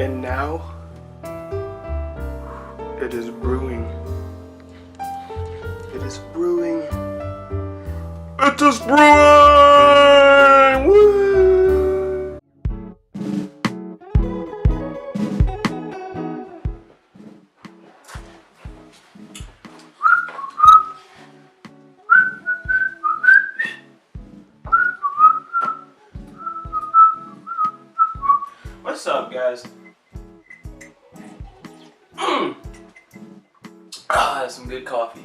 And now it is brewing. It is brewing. It is brewing! Woo! What's up, guys? That's some good coffee.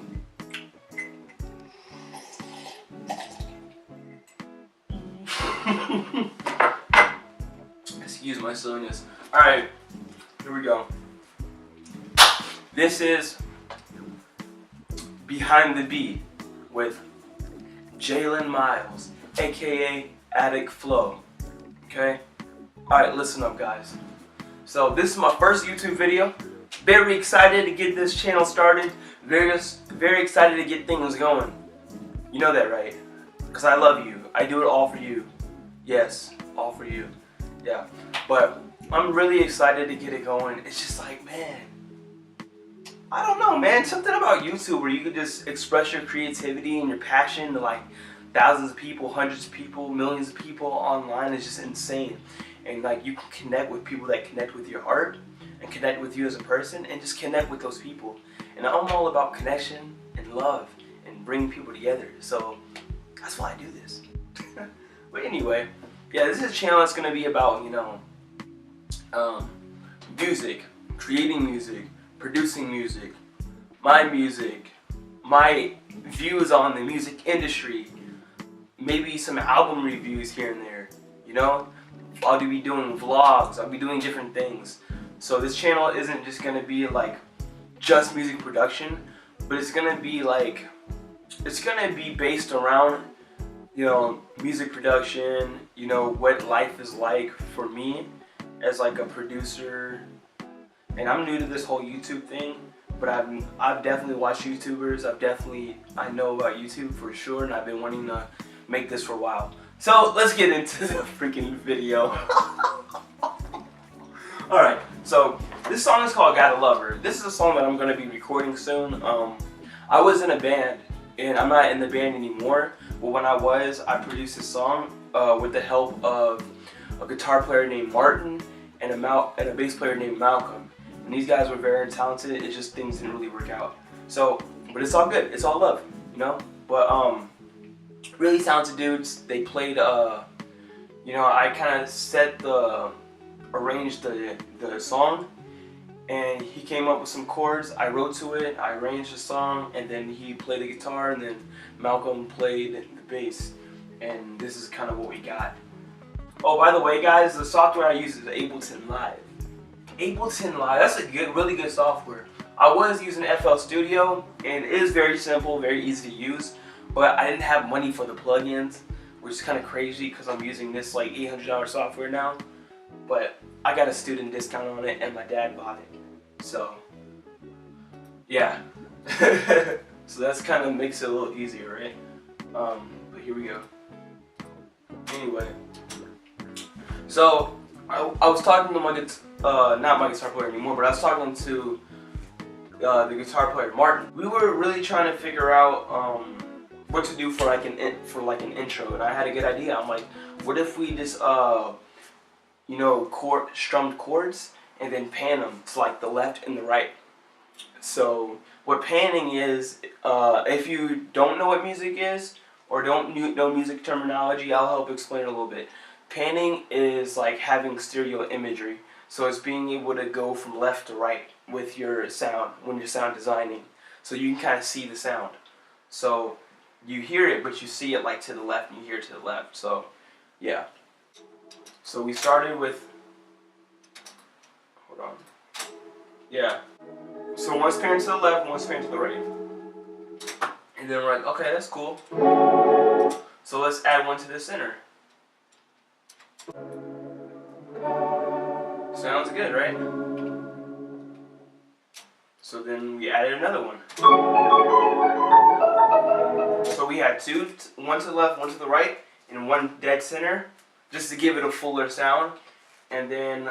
Excuse my silliness. Alright, here we go. This is Behind the Beat with Jalen Miles, aka Addict Flow. Okay? Alright, listen up, guys. So, this is my first YouTube video. Very excited to get this channel started. Very excited to get things going. You know that, right? Because I love you. I do it all for you. Yes, all for you. Yeah. But I'm really excited to get it going. It's just like, man, I don't know, man. Something about YouTube where you could just express your creativity and your passion to like thousands of people, hundreds of people, millions of people online is just insane. And like you can connect with people that connect with your art and connect with you as a person and just connect with those people. And I'm all about connection and love and bringing people together. So that's why I do this. But anyway, yeah, this is a channel that's going to be about, you know, music, creating music, producing music, my views on the music industry, maybe some album reviews here and there, you know. I'll be doing vlogs, I'll be doing different things. So this channel isn't just going to be like just music production, but it's going to be like, it's going to be based around, you know, music production, you know, what life is like for me as like a producer. And I'm new to this whole YouTube thing, but I've definitely watched YouTubers. I know about YouTube for sure, and I've been wanting to make this for a while. So let's get into the freaking video. Alright, so this song is called Gotta Love Her. This is a song that I'm going to be recording soon. I was in a band, and I'm not in the band anymore, but when I was, I produced this song with the help of a guitar player named Martin and a bass player named Malcolm. And these guys were very talented. It's just things didn't really work out. So, but it's all good. It's all love, you know? But really talented dudes. They played you know, I kind of arranged the song, and he came up with some chords. I wrote to it, I arranged the song, and then he played the guitar, and then Malcolm played the bass, and this is kind of what we got. Oh, by the way, guys, the software I use is Ableton Live. Ableton Live, that's a really good software. I was using FL Studio, and it is very simple, very easy to use, but I didn't have money for the plugins, which is kind of crazy because I'm using this like $800 software now. But I got a student discount on it, and my dad bought it. So, yeah. So that's kind of makes it a little easier, right? But here we go. Anyway. So, I was talking to not my guitar player anymore, but I was talking to the guitar player, Martin. We were really trying to figure out what to do for like an intro, and I had a good idea. I'm like, what if we just you know, strummed chords and then pan them to like the left and the right. So what panning is, if you don't know what music is or don't know music terminology, I'll help explain it a little bit. Panning is like having stereo imagery. So it's being able to go from left to right with your sound when you're sound designing. So you can kind of see the sound. So you hear it, but you see it like to the left and you hear it to the left. So yeah. So we started with, hold on, yeah. So one's panned to the left, one's panned to the right. And then we're like, okay, that's cool. So let's add one to the center. Sounds good, right? So then we added another one. So we had two, one to the left, one to the right, and one dead center, just to give it a fuller sound. And then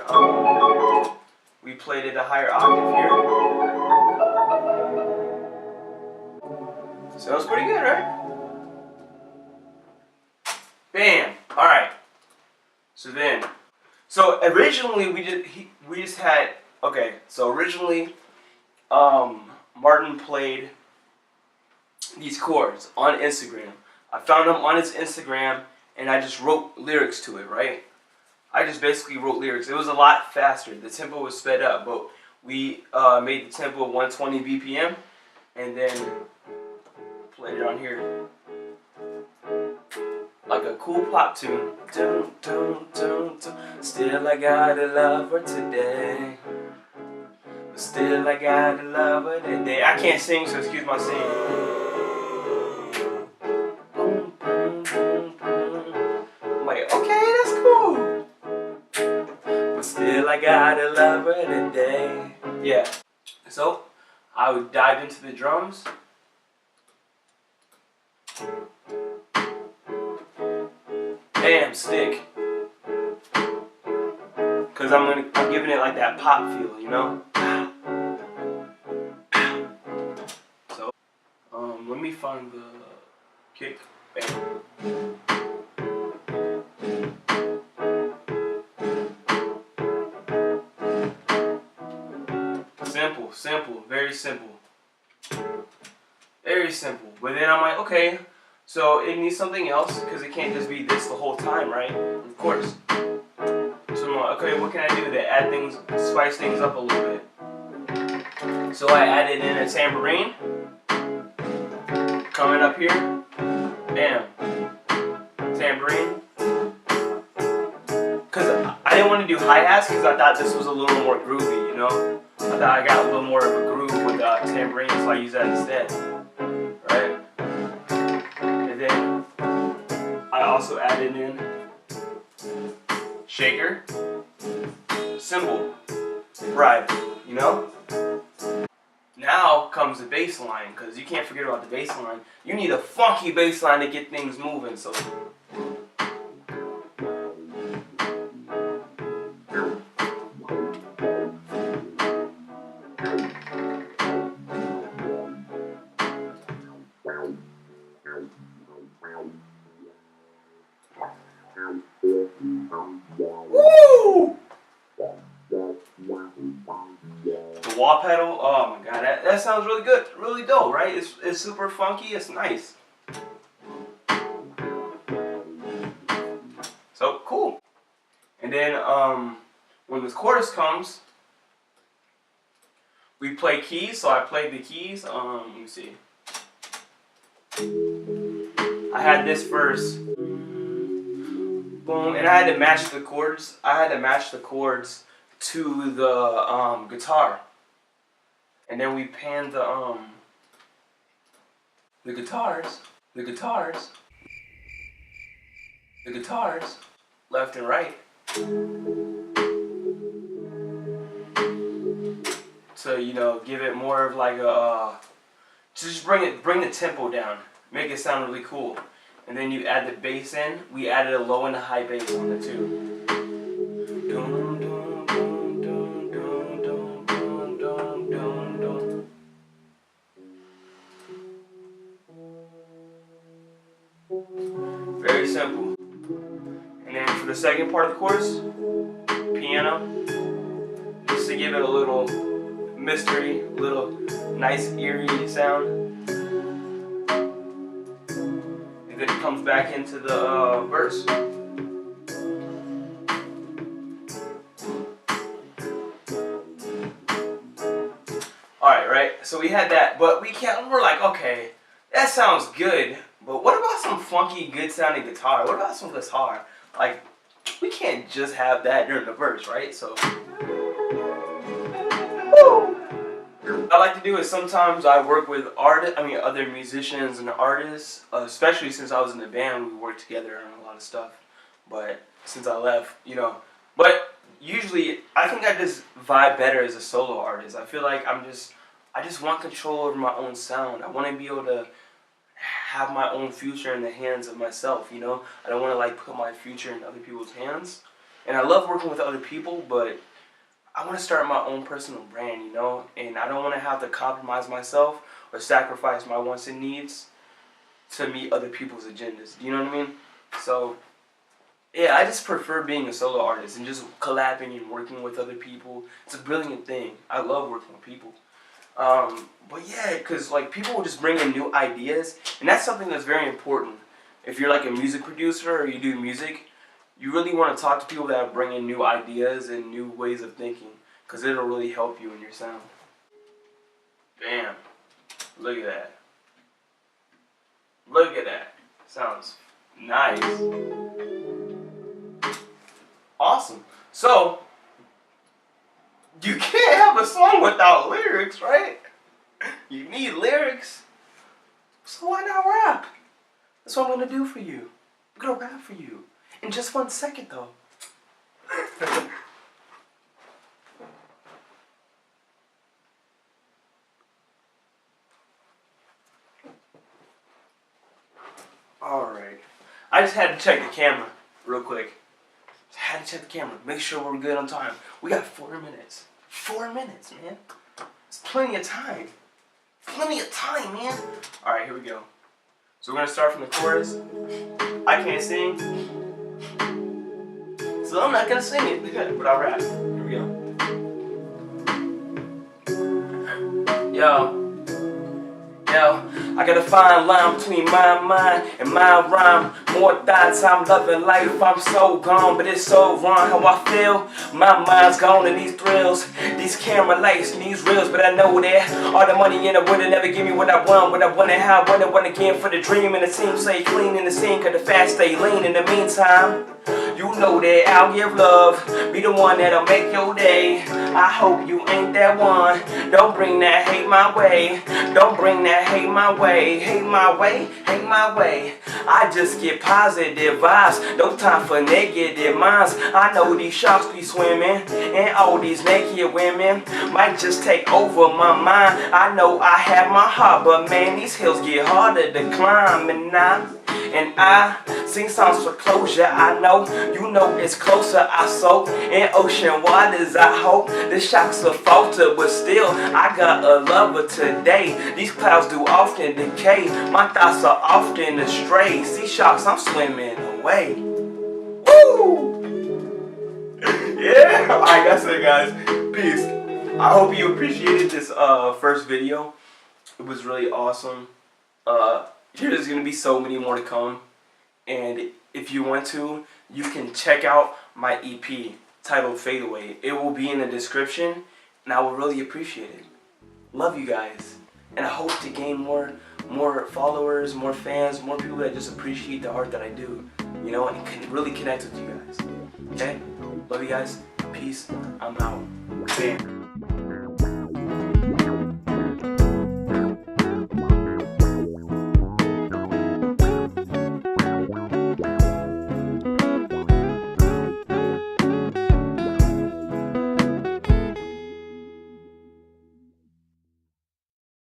We played it a higher octave here. Sounds pretty good, right? Bam. All right. So originally we just had, okay. So originally, Martin played these chords on Instagram. I found them on his Instagram, and I just wrote lyrics to it, right? I just basically wrote lyrics. It was a lot faster. The tempo was sped up, but we made the tempo 120 BPM, and then played it on here. Like a cool pop tune. Dun, dun, dun, dun. Still I gotta love her today. Still I gotta love her today. I can't sing, so excuse my singing. I'm like, okay, that's cool. But still I gotta love her today. Yeah. So I would dive into the drums. Bam, stick. Cause I'm giving it like that pop feel, you know? So let me find the kick. Bam. Simple, very simple. Very simple. But then I'm like, okay, so it needs something else because it can't just be this the whole time, right? Of course. So I'm like, okay, what can I do to add things, spice things up a little bit? So I added in a tambourine. Coming up here. Bam. Tambourine. Because I didn't want to do hi-hats because I thought this was a little more groovy, you know? I thought I got a little more of a groove with tambourine, so I use that instead. Right? And then I also added in shaker, cymbal, ride, you know? Now comes the bass line, because you can't forget about the bass line. You need a funky bass line to get things moving, so. Woo! The wah pedal, oh my god, that sounds really good, really dope, right? It's super funky, it's nice. So cool. And then when the chorus comes, we play keys. So I played the keys. Let me see. I had this verse. Boom, and I had to match the chords. I had to match the chords to the guitar. And then we panned the guitars, left and right. To, you know, give it more of like a just bring the tempo down, make it sound really cool. And then you add the bass in. We added a low and a high bass on it too. Very simple. And then for the second part of the chorus, piano, just to give it a little mystery, a little nice eerie sound. And then it comes back into the verse. Alright, right? So we had that, but we're like, okay, that sounds good, but what about some funky, good sounding guitar? What about some guitar? Like, we can't just have that during the verse, right? So, what I like to do is sometimes I work with other musicians and artists, especially since I was in the band, we worked together on a lot of stuff. But since I left, you know, but usually I think I just vibe better as a solo artist. I feel like I just want control over my own sound. I want to be able to have my own future in the hands of myself, you know? I don't want to like put my future in other people's hands. And I love working with other people, but I want to start my own personal brand, you know, and I don't want to have to compromise myself or sacrifice my wants and needs to meet other people's agendas. Do you know what I mean? So, yeah, I just prefer being a solo artist and just collabing and working with other people. It's a brilliant thing. I love working with people. But yeah, because like people will just bring in new ideas, and that's something that's very important. If you're like a music producer or you do music, you really want to talk to people that bring in new ideas and new ways of thinking, because it'll really help you in your sound. Bam. Look at that. Look at that. Sounds nice. Awesome. So, you can't have a song without lyrics, right? You need lyrics. So why not rap? That's what I'm going to do for you. I'm going to rap for you. In just 1 second, though. Alright. I just had to check the camera real quick. Just had to check the camera. Make sure we're good on time. We got 4 minutes. 4 minutes, man. It's plenty of time. Plenty of time, man. Alright, here we go. So we're going to start from the chorus. I can't sing, so I'm not going to sing it, but I'll rap. Here we go. Yo, I got a fine line between my mind and my rhyme. More thoughts, I'm loving life, I'm so gone, but it's so wrong how I feel. My mind's gone in these thrills, these camera lights and these reels, but I know that all the money in it would've never give me what I wanted, how I wanted again for the dream, and the team stay clean in the scene, cause the fast stay lean in the meantime. You know that I'll give love, be the one that'll make your day. I hope you ain't that one. Don't bring that hate my way. Don't bring that hate my way. Hate my way, hate my way. I just get positive vibes, no time for negative minds. I know these sharks be swimming, and all these naked women might just take over my mind. I know I have my heart, but man, these hills get harder to climb. And I sing songs for closure. I know, you know it's closer. I soak in ocean waters. I hope the shocks will falter, but still I got a lover today. These clouds do often decay. My thoughts are often astray. Sea sharks, I'm swimming away. Woo! Yeah. Alright, that's it, guys. Peace. I hope you appreciated this first video. It was really awesome. There's going to be so many more to come, and if you want to, you can check out my EP titled Fade Away. It will be in the description, and I will really appreciate it. Love you guys, and I hope to gain more followers, more fans, more people that just appreciate the art that I do, you know, and can really connect with you guys. Okay? Love you guys. Peace. I'm out. Bam.